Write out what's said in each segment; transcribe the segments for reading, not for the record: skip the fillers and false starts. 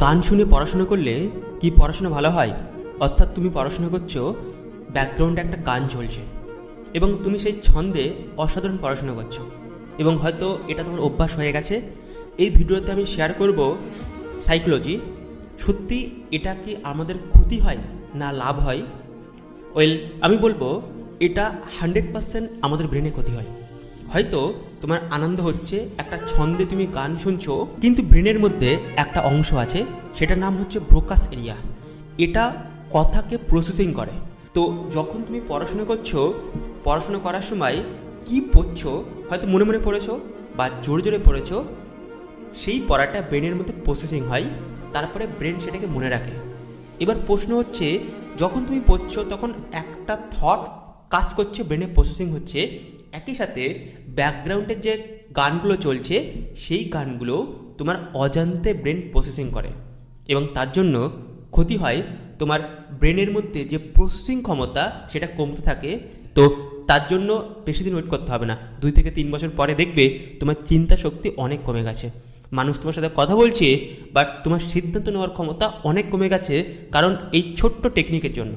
গান শুনে পড়াশোনা করলে কি পড়াশোনা ভালো হয়? অর্থাৎ তুমি পড়াশোনা করছো, ব্যাকগ্রাউন্ডে একটা গান চলছে এবং তুমি সেই ছন্দে অসাধারণ পড়াশোনা করছো এবং হয়তো এটা তোমার অভ্যাস হয়ে গেছে। এই ভিডিওতে আমি শেয়ার করব সাইকোলজি। সত্যি এটা কি আমাদের ক্ষতি হয় না লাভ হয়? আমি বলবো এটা 100% আমাদের ব্রেনে ক্ষতি হয়। হয়তো তোমার আনন্দ হচ্ছে, একটা ছন্দে তুমি গান শুনছো, কিন্তু ব্রেনের মধ্যে একটা অংশ আছে, সেটার নাম হচ্ছে ব্রোকাস এরিয়া। এটা কথাকে প্রসেসিং করে। তো যখন তুমি পড়াশোনা করছো, পড়াশোনা করার সময় কি পড়ছো, হয়তো মনে মনে পড়েছো বা জোরে জোরে পড়েছো, সেই পড়াটা ব্রেনের মধ্যে প্রসেসিং হয়, তারপরে ব্রেন সেটাকে মনে রাখে। এবার প্রশ্ন হচ্ছে, যখন তুমি পড়ছো তখন একটা থট কাজ করছে, ব্রেনে প্রসেসিং হচ্ছে, একই সাথে ব্যাকগ্রাউন্ডের যে গানগুলো চলছে সেই গানগুলো তোমার অজান্তে ব্রেন প্রসেসিং করে এবং তার জন্য ক্ষতি হয়। তোমার ব্রেনের মধ্যে যে প্রসেসিং ক্ষমতা সেটা কমতে থাকে। তো তার জন্য বেশি দিন ওয়েট করতে হবে না, 2 থেকে 3 বছর পরে দেখবে তোমার চিন্তা শক্তি অনেক কমে গেছে, মানুষ তোমার সাথে কথা বলছে, বাট তোমার সিদ্ধান্ত নেওয়ার ক্ষমতা অনেক কমে গেছে, কারণ এই ছোট্ট টেকনিকের জন্য,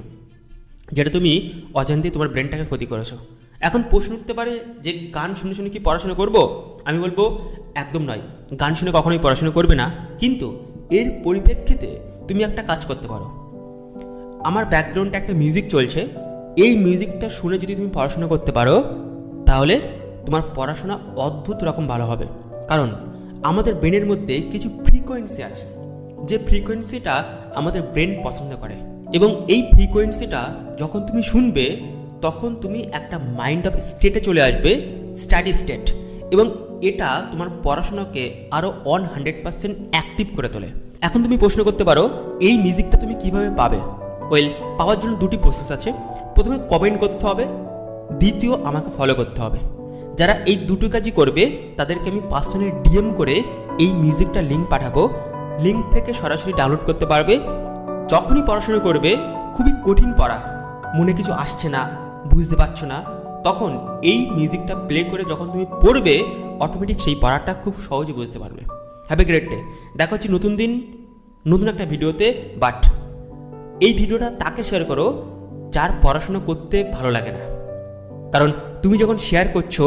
যেটা তুমি অজান্তেই তোমার ব্রেনটাকে ক্ষতি করেছো। এখন প্রশ্ন উঠতে পারে যে গান শুনে শুনে কি পড়াশোনা করব? আমি বলবো একদম নয়, গান শুনে কখনোই পড়াশোনা করবে না। কিন্তু এর পরিপ্রেক্ষিতে তুমি একটা কাজ করতে পারো। আমার ব্যাকগ্রাউন্ডে একটা মিউজিক চলছে, এই মিউজিকটা শুনে যদি তুমি পড়াশোনা করতে পারো, তাহলে তোমার পড়াশোনা অদ্ভুত রকম ভালো হবে। কারণ আমাদের ব্রেনের মধ্যে কিছু ফ্রিকোয়েন্সি আছে, যে ফ্রিকোয়েন্সিটা আমাদের ব্রেন পছন্দ করে, এবং এই ফ্রিকোয়েন্সিটা যখন তুমি শুনবে তখন তুমি একটা মাইন্ড অফ স্টেটে চলে আসবে, স্টাডি স্টেট, এবং এটা তোমার পড়াশোনাকে আরও 100% অ্যাক্টিভ করে তোলে। এখন তুমি প্রশ্ন করতে পারো, এই মিউজিকটা তুমি কিভাবে পাবে? পাওয়ার জন্য 2টি প্রসেস আছে। প্রথমে কমেন্ট করতে হবে, দ্বিতীয় আমাকে ফলো করতে হবে। যারা এই 2টো কাজই করবে তাদেরকে আমি পার্সোনালি ডিএম করে এই মিউজিকটার লিঙ্ক পাঠাবো। লিঙ্ক থেকে সরাসরি ডাউনলোড করতে পারবে। যখনই পড়াশোনা করবে, খুবই কঠিন পড়া, মনে কিছু আসছে না, বুঝতে পারছো না, তখন এই মিউজিকটা প্লে করে যখন তুমি পড়বে, অটোমেটিক সেই পড়াটা খুব সহজে বুঝতে পারবে। Have a great day. দেখা হচ্ছে নতুন দিন, নতুন একটা ভিডিওতে। বাট এই ভিডিওটা তাকে শেয়ার করো যার পড়াশোনা করতে ভালো লাগে না, কারণ তুমি যখন শেয়ার করছো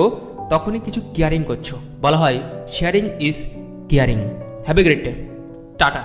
তখনই কিছু কেয়ারিং করছো। বলা হয় sharing is caring. Have a great day. Tata.